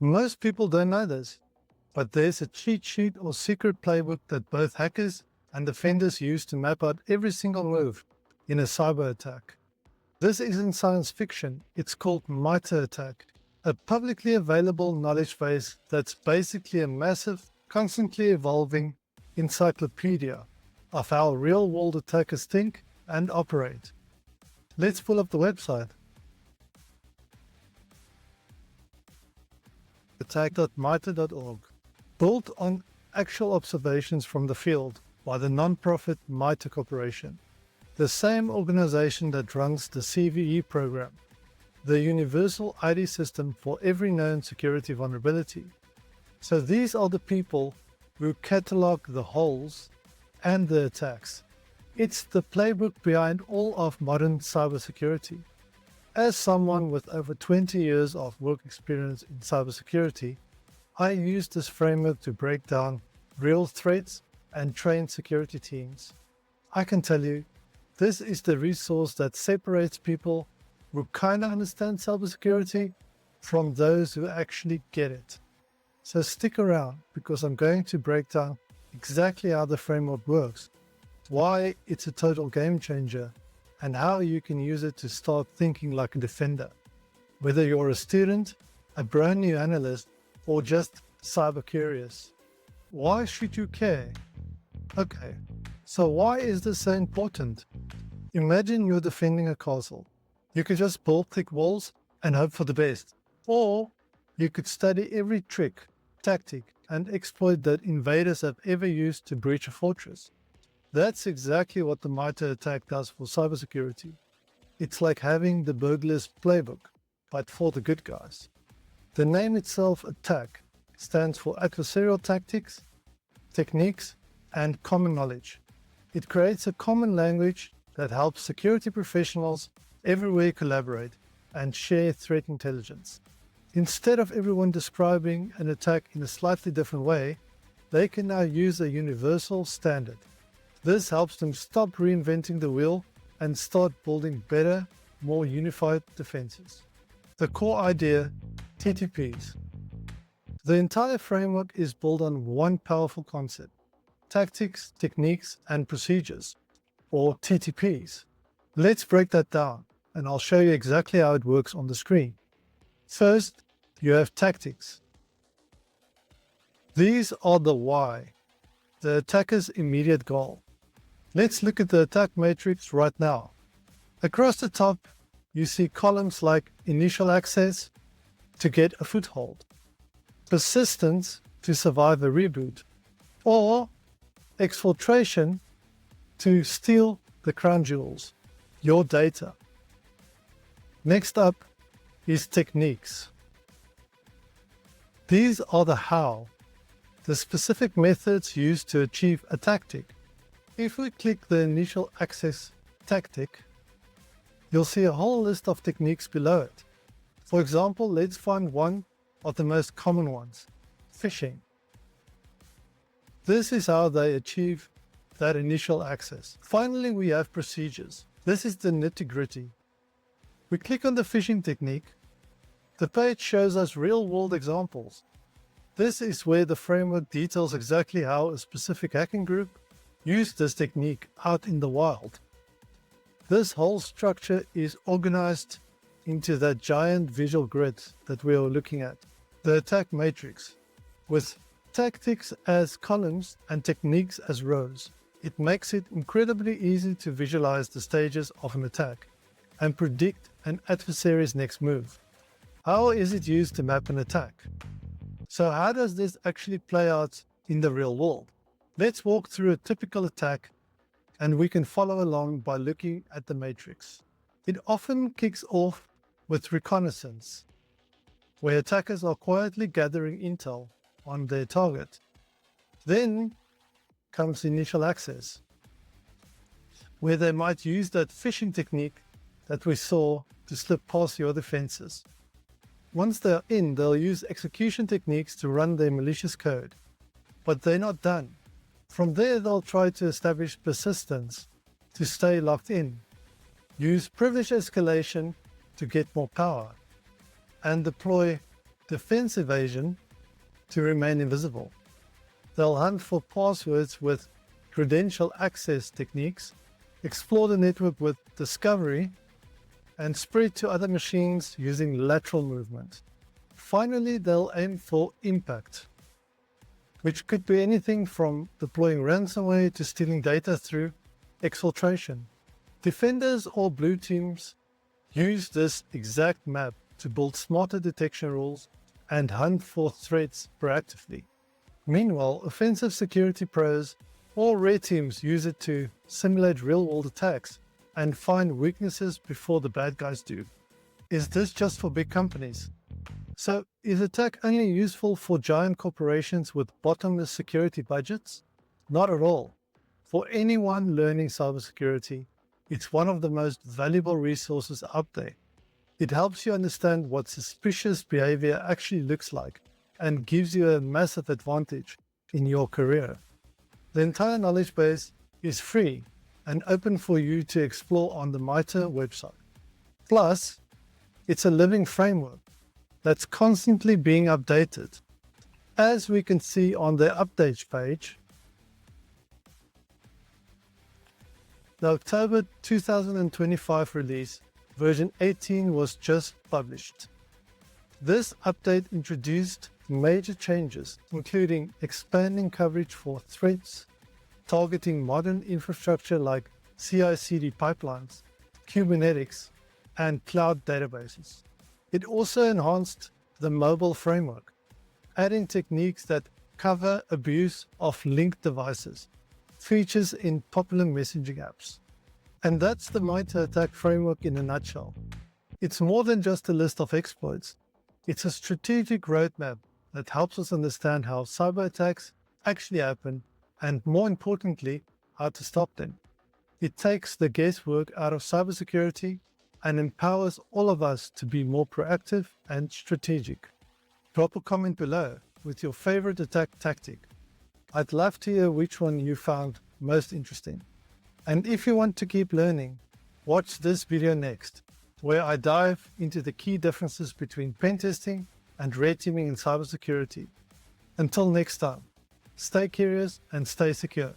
Most people don't know this, but there's a cheat sheet or secret playbook that both hackers and defenders use to map out every single move in a cyber attack. This isn't science fiction, it's called Mitre ATT&CK, a publicly available knowledge base that's basically a massive, constantly evolving encyclopedia of how real-world attackers think and operate. Let's pull up the website. attack.mitre.org. Built on actual observations from the field by the non-profit Mitre Corporation, the same organization that runs the CVE program, the Universal ID System for every known security vulnerability. So these are the people who catalog the holes and the attacks. It's the playbook behind all of modern cybersecurity. As someone with over 20 years of work experience in cybersecurity, I use this framework to break down real threats and train security teams. I can tell you, this is the resource that separates people who kind of understand cybersecurity from those who actually get it. So stick around, because I'm going to break down exactly how the framework works, why it's a total game changer, and how you can use it to start thinking like a defender. Whether you're a student, a brand new analyst, or just cyber curious. Why should you care? Okay, so why is this so important? Imagine you're defending a castle. You could just build thick walls and hope for the best. Or you could study every trick, tactic, and exploit that invaders have ever used to breach a fortress. That's exactly what the Mitre ATT&CK does for cybersecurity. It's like having the burglar's playbook, but for the good guys. The name itself, ATT&CK, stands for adversarial tactics, techniques, and common knowledge. It creates a common language that helps security professionals everywhere collaborate and share threat intelligence. Instead of everyone describing an attack in a slightly different way, they can now use a universal standard. This helps them stop reinventing the wheel and start building better, more unified defenses. The core idea, TTPs. The entire framework is built on one powerful concept: tactics, techniques, and procedures, or TTPs. Let's break that down, and I'll show you exactly how it works on the screen. First, you have tactics. These are the why, the attacker's immediate goal. Let's look at the attack matrix right now. Across the top, you see columns like initial access to get a foothold, persistence to survive a reboot, or exfiltration to steal the crown jewels, your data. Next up is techniques. These are the how, the specific methods used to achieve a tactic. If we click the initial access tactic, you'll see a whole list of techniques below it. For example, let's find one of the most common ones: phishing. This is how they achieve that initial access. Finally, we have procedures. This is the nitty-gritty. We click on the phishing technique. The page shows us real-world examples. This is where the framework details exactly how a specific hacking group used this technique out in the wild. This whole structure is organized into that giant visual grid that we are looking at, the attack matrix, with tactics as columns and techniques as rows. It makes it incredibly easy to visualize the stages of an attack and predict an adversary's next move. How is it used to map an attack? So how does this actually play out in the real world? Let's walk through a typical attack, and we can follow along by looking at the matrix. It often kicks off with reconnaissance, where attackers are quietly gathering intel on their target. Then comes initial access, where they might use that phishing technique that we saw to slip past your defenses. Once they're in, they'll use execution techniques to run their malicious code. But they're not done. From there, they'll try to establish persistence to stay locked in, use privilege escalation to get more power, and deploy defense evasion to remain invisible. They'll hunt for passwords with credential access techniques, explore the network with discovery, and spread to other machines using lateral movement. Finally, they'll aim for impact, which could be anything from deploying ransomware to stealing data through exfiltration. Defenders or blue teams use this exact map to build smarter detection rules and hunt for threats proactively. Meanwhile, offensive security pros or red teams use it to simulate real-world attacks and find weaknesses before the bad guys do. Is this just for big companies? So, is attack only useful for giant corporations with bottomless security budgets? Not at all. For anyone learning cybersecurity, it's one of the most valuable resources out there. It helps you understand what suspicious behavior actually looks like and gives you a massive advantage in your career. The entire knowledge base is free and open for you to explore on the Mitre website. Plus, it's a living framework that's constantly being updated. As we can see on the updates page, the October 2025 release, version 18, was just published. This update introduced major changes, including expanding coverage for threats, targeting modern infrastructure like CI/CD pipelines, Kubernetes, and cloud databases. It also enhanced the mobile framework, adding techniques that cover abuse of linked devices, features in popular messaging apps. And that's the Mitre attack framework in a nutshell. It's more than just a list of exploits. It's a strategic roadmap that helps us understand how cyber attacks actually happen and, more importantly, how to stop them. It takes the guesswork out of cybersecurity and empowers all of us to be more proactive and strategic. Drop a comment below with your favorite attack tactic. I'd love to hear which one you found most interesting. And if you want to keep learning, watch this video next, where I dive into the key differences between pen testing and red teaming in cybersecurity. Until next time, stay curious and stay secure.